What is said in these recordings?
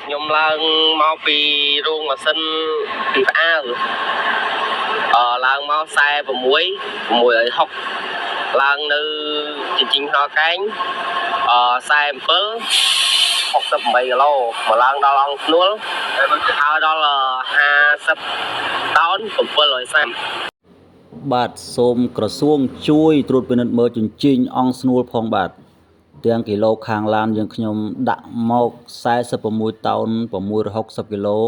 nhôm lang mau pì ruộng mà sân pì phá lang mau xe và muối ở học lang nữ chính ho cánh xe bớt học tập 7 lô mà lang đo lang nuốt hai đó là 50 tón cũng vừa lời xem បាទសូមក្រសួងជួយត្រួតពិនិត្យមើលជញ្ជីងអង្គស្នួលផងបាទទាំងគីឡូខាងឡានយើងខ្ញុំដាក់មក46តោន660គីឡូ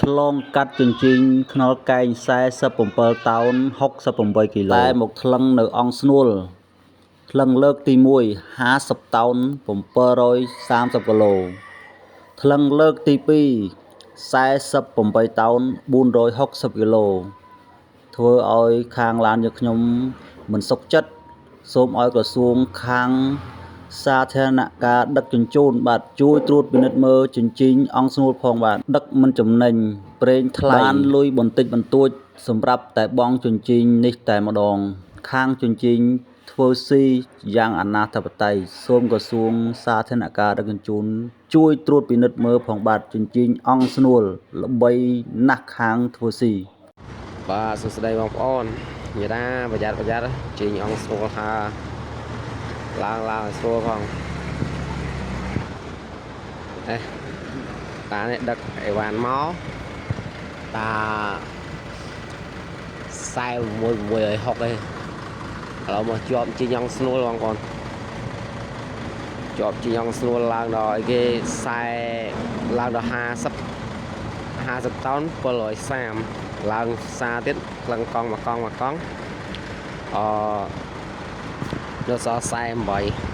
ឆ្លងកាត់ជញ្ជីងខ្នល់កែង47តោន68គីឡូតែមកថ្លឹងនៅអង្គស្នួលថ្លឹងលើកទី1 50តោន730គីឡូថ្លឹងលើកទី2 48តោន460គីឡូធ្វើឲ្យខាងឡានយើងខ្ញុំមិនសុខចិត្តសូមឲ្យក្រសួងខាងសាធារណការដឹកជញ្ជូនបាទជួយត្រួតពិនិត្យមើលជញ្ជីងអង្គស្នួលផងបាទដឹកមិនចំណេញប្រេងថ្លៃបានលុយបន្តិចបន្តួចសម្រាប់តែបង់ជញ្ជីងនេះតែម្ដងខាងជញ្ជីងធ្វើស៊ីយ៉ាងអនាធិបតេយ្យសូមក្រសួងសាធារណការដឹកជញ្ជូនជួយត្រួតពិនិត្យមើលផងបាទជញ្ជីងអង្គស្នួលល្បីណាស់ខាងធ្វើស៊ីបាទសួស្តីបងប្អូននិយាយថាប្រយ័ត្នជិញអង្គស្រួលថាឡើងស្រួលផងតានេះដឹកអីវ៉ាន់មកតា41ឲ្យ60ឯងឥឡូវមកជាប់ជិញអង្គស្នួលបងប្អូនជាប់ជិញអង្គស្នួលឡើងដល់អីគេឡើងដល់50តោន730ឡើងសាទៀតក្លឹងកង់មួយកង់នៅសល់48